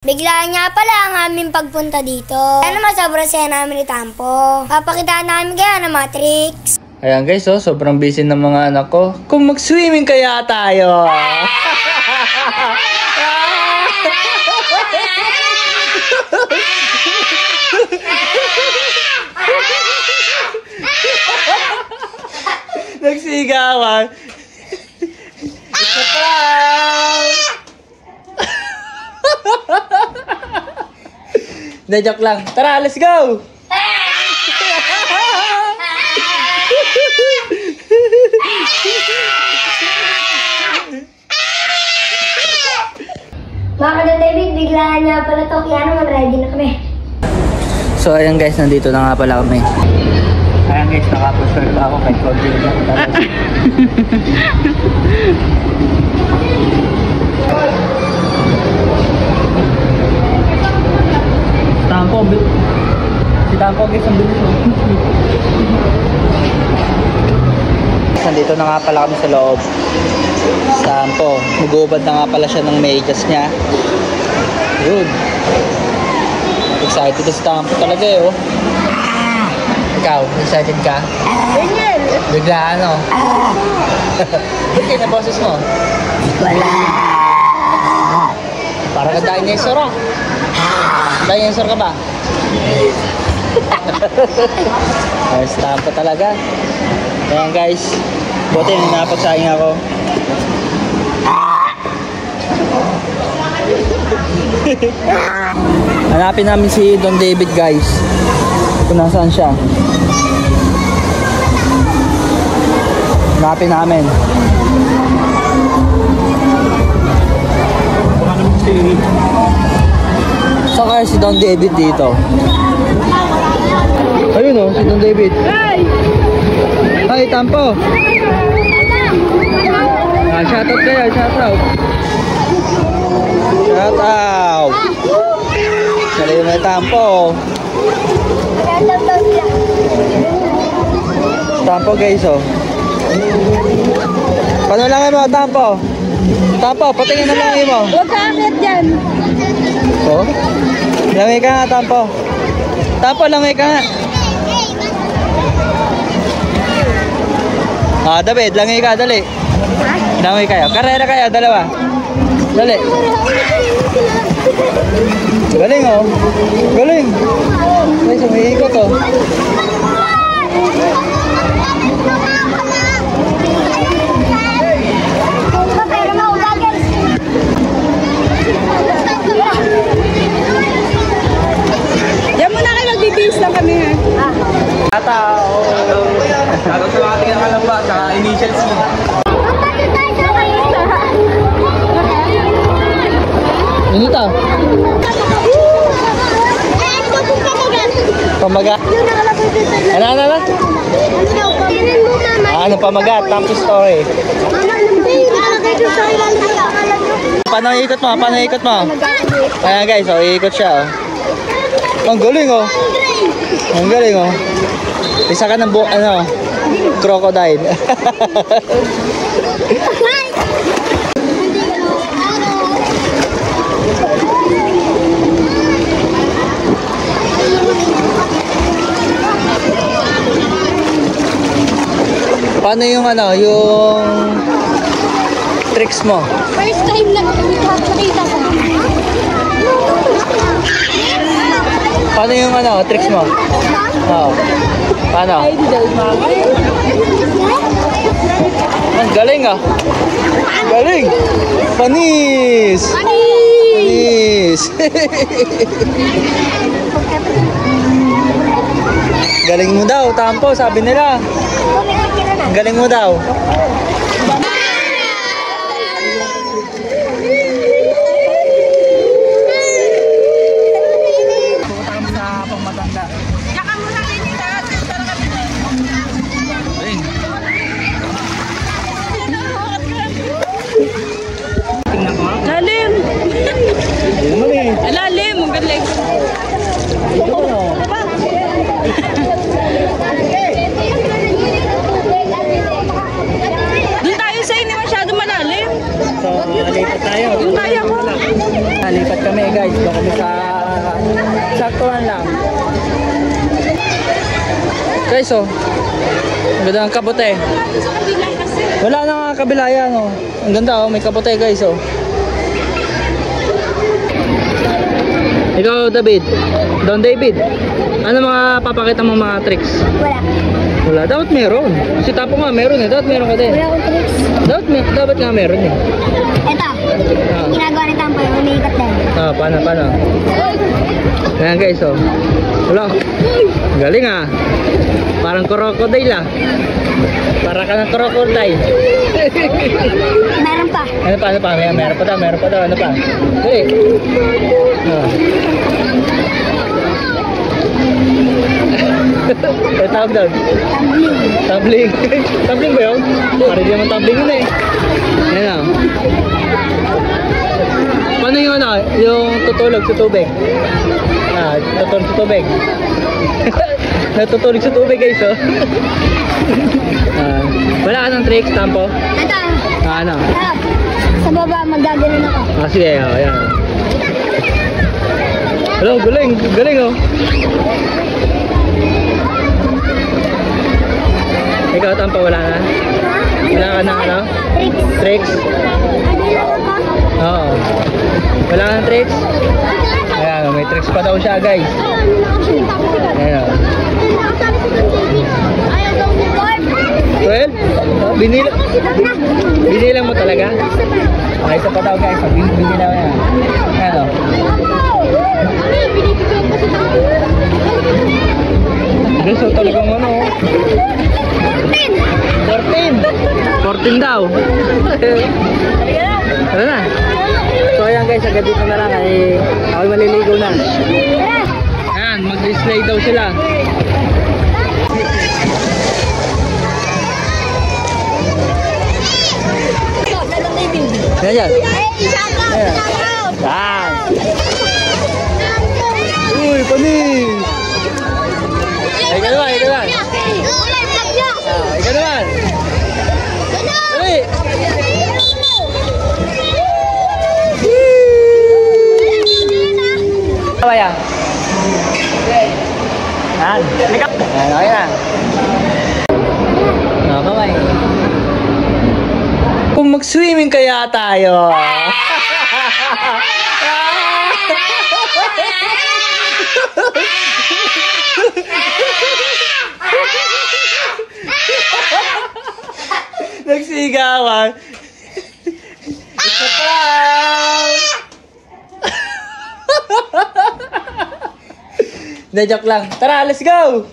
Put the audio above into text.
Biglaan nga pala ang aming pagpunta dito. Kaya naman sobrang saya namin ni Tampo. Papakitaan namin kaya ng mga tricks. Ayan guys, oh, sobrang busy ng mga anak ko. Kung mag-swimming kaya tayo. Nagsigawan. Isa pa. Hindi, joke lang. Tara, let's go! Mga David, biglaan nga pala to. Kaya naman ready na kami. So ayan guys, nandito na nga pala kami. Ayan guys, nakapag-shirt ako kay Cody. Tampo, si Tampo guys ang bilis. Nandito na nga pala kami sa loob. Tampo, mag-uubad na nga pala siya ng medyas niya. Yun. Excited si Tampo talaga eh, oh. Ikaw, excited ka? Daniel! Bigla ano? Ba't kayo na boses mo? Wala! Parang ka dinosaur ah. Dinosaur ka ba? Ayos, Tampo talaga. Ayan guys, buti na napagsaing ako. Hanapin namin si Don David guys, kung nasaan siya. Hanapin namin. Saan kaya si Don David dito? Ayun o, si Don David. Hi, Tampo. Shoutout kayo, shoutout. Shoutout. Salayo mo yung Tampo. Tampo guys oh. Paano lang mo, Tampo? Tampo, patingin na lang mo. Huwag ka akit dyan. Oh? Langoy ka nga, Tampo. Tampo, langoy ka nga. Ah, David, langoy ka, dali. Langoy kayo. Karera kayo, dalawa. Dali. Galing oh. Galing. Ay, sumiikot oh. Diyan muna kayo, magbibihis lang kami ha. Tao. Shoutout sa mga tingin kalamba sa initial C. Inita. Pamagat. Ano? Ano pamagat? Tampo story. Paano ikot mo? Paano ikot mo? Ayan guys, oh, iikot siya oh. Ang galing oh. Ang galing oh. Isa ka ng ano, crocodile. Paano yung ano, yung tricks mo? First time na nakita ko. Paano yung ano, tricks mo? Oo. Paano? Ang galing ah. Galing. Panis. Panis. Galing mo daw, Tampo, sabi nila. Galing mo daw. Lalim! Lalim! Ang galing! Doon tayo sa hindi masyado malalim. So, lipat tayo. Doon tayo ko. Lipat kami kami guys. Doon kami sa saktuhan lang. Guys, oh. Ang ganda ng kabote. Wala na nga kabila yan, oh. Ang ganda, oh. May kabote guys, oh. Ikaw, David. Don David. Ano mga papakita mong mga tricks? Wala. Wala. Dapat meron. Si Tapo nga meron eh. Dapat meron ka din. Wala akong tricks. Dapat nga meron eh. Ito. Ginagawa ni Tampo yung umiikat din. Paano? Ayan guys, oh. Wala. Galing ah. Parang crocodile ah. Para ka ng crocodile. Meron pa. Ano pa? Meron pa daw. Ano pa? Dali. Ano tawag doon? Tumbling. Tumbling ba yun? Parang di naman tumbling yun eh. Ayan o. Paano yung ano? Yung tutulog sa tubig? Tutulog sa tubig. Natutulog sa tubig guys oh. Wala ka ng tricks, Tampo? Ito. Ano? Sa baba, magaganon ako. Sige, ayan. Hello, galing oh. Ikaw, Tampo, wala na? Wala ka na ano? Tricks? Oo. Wala ka ng tricks? Ayan, may tricks pa daw siya guys. Ayan. 12? Oh, binilang mo talaga? Okay, isa pa daw guys. Binilang mo yan. Ayan o. Guys, so talagang ano. 14 daw. Tara na. So ayan guys, agad dito na lang ay ako'y maliligo na. Ayan, mag-display daw sila. Ayan yan. Ayan. Ayan. Uy, panis! Ikaw naman. Ikaw naman. Dali! Apa ya? Ayan. Ayan, okay na. Kamay. Kung mag-swimming kaya tayo. Nagsigawan. Isa pa. Na-joke lang. Tara, let's go!